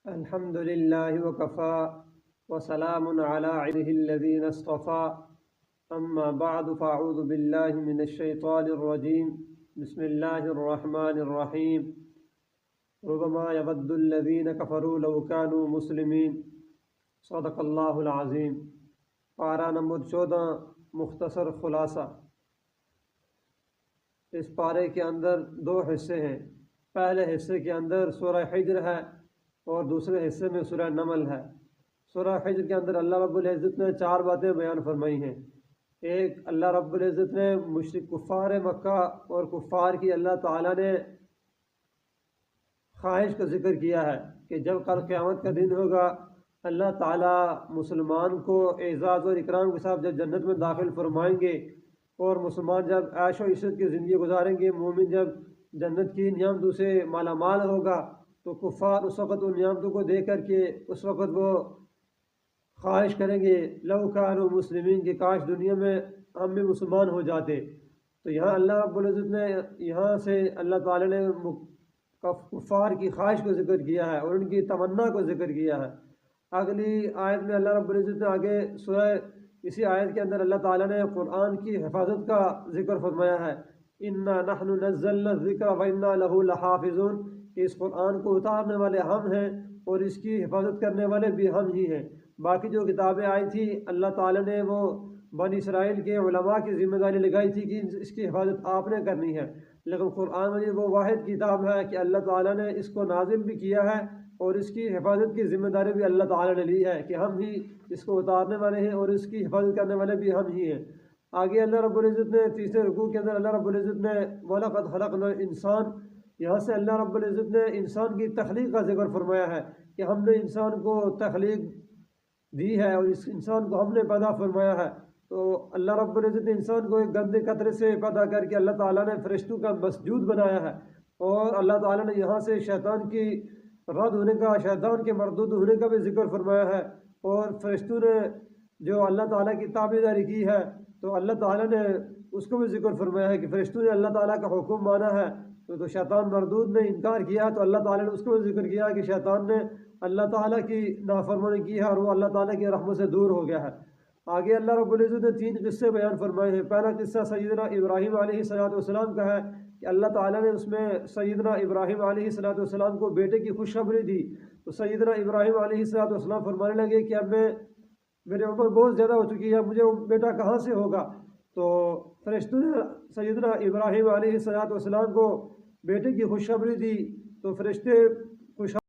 الحمد لله وكفى وسلام على عباده الذين اصطفى أما بعد فأعوذ بالله من الشيطان الرجيم بسم الله الرحمن الرحيم ربما يود الذين كفروا لو كانوا مسلمين صدق اللہ العظیم۔ پارہ نمبر 14 مختصر خلاصہ۔ اس پارے کے اندر دو حصے ہیں۔ پہلے حصے کے اندر سورہ حجر ہے اور دوسرے حصے میں سورہ نمل ہے۔ سورہ حجر کے اندر اللہ رب العزت نے 4 باتیں بیان فرمائی ہیں۔ ایک، اللہ رب العزت نے مشرک کفار مکہ اور کفار کی اللہ تعالیٰ نے خواہش کا ذکر کیا ہے کہ جب کل قیامت کا دن ہوگا اللہ تعالیٰ مسلمان کو اعزاز اور اکرام کے ساتھ جب جنت میں داخل فرمائیں گے اور مسلمان جب عیش و عشرت کی زندگی گزاریں گے، مومن جب جنت کی نعمتوں سے مالا مال ہوگا تو کفار اس وقت ان نعمتوں کو دیکھ کر کے اس وقت وہ خواہش کریں گے لو کانوا مسلمین، کہ کاش دنیا میں ہم بھی مسلمان ہو جاتے۔ تو یہاں اللہ رب العزت نے یہاں سے اللہ تعالیٰ نے کفار کی خواہش کو ذکر کیا ہے اور ان کی تمنا کو ذکر کیا ہے۔ اگلی آیت میں اللہ رب العزت نے آگے اسی آیت کے اندر اللہ تعالیٰ نے قرآن کی حفاظت کا ذکر فرمایا ہے، انا نحن نزلنا الذکر وانا لہ لحافظون، کہ اس قرآن کو اتارنے والے ہم ہیں اور اس کی حفاظت کرنے والے بھی ہم ہی ہیں۔ باقی جو کتابیں آئی تھی اللہ تعالیٰ نے وہ بنی اسرائیل کے علماء کی ذمہ داری لگائی تھی کہ اس کی حفاظت آپ نے کرنی ہے، لیکن قرآن مجید وہ واحد کتاب ہے کہ اللہ تعالیٰ نے اس کو نازل بھی کیا ہے اور اس کی حفاظت کی ذمہ داری بھی اللہ تعالیٰ نے لی ہے کہ ہم ہی اس کو اتارنے والے ہیں اور اس کی حفاظت کرنے والے بھی ہم ہی ہیں۔ آگے اللہ رب العزت نے تیسرے رکوع کے اندر اللہ رب العزت نے وَلَقَدْ خَلَقْنَا الْإِنسَانَ، یہاں سے اللہ رب العزت نے انسان کی تخلیق کا ذکر فرمایا ہے کہ ہم نے انسان کو تخلیق دی ہے اور اس انسان کو ہم نے پیدا فرمایا ہے۔ تو اللہ رب العزت نے انسان کو ایک گندے قطرے سے پیدا کر کے اللہ تعالیٰ نے فرشتوں کا مسجود بنایا ہے، اور اللہ تعالیٰ نے یہاں سے شیطان کی رد ہونے کا، شیطان کے مردود ہونے کا بھی ذکر فرمایا ہے، اور فرشتوں نے جو اللہ تعالیٰ کی تابعداری کی ہے تو اللہ تعالیٰ نے اس کو بھی ذکر فرمایا ہے کہ فرشتوں نے اللہ تعالیٰ کا حکم مانا ہے تو شیطان مردود نے انکار کیا تو اللہ تعالیٰ نے اس کو بھی ذکر کیا کہ شیطان نے اللہ تعالیٰ کی نافرمانی کی ہے اور وہ اللہ تعالیٰ کی رحمت سے دور ہو گیا ہے۔ آگے اللہ رب العزت نے 3 قصے بیان فرمائے ہیں۔ پہلا قصہ سیدنا ابراہیم علیہ السلام کا ہے کہ اللہ تعالیٰ نے اس میں سیدنا ابراہیم علیہ السلام کو بیٹے کی خوشخبری دی، تو سیدنا ابراہیم علیہ السلام فرمانے لگے کہ اب میری عمر بہت زیادہ ہو چکی ہے، مجھے بیٹا کہاں سے ہوگا؟ تو فرشتوں نے سیدنا ابراہیم علیہ السلام کو بیٹے کی خوشخبری دی تو فرشتے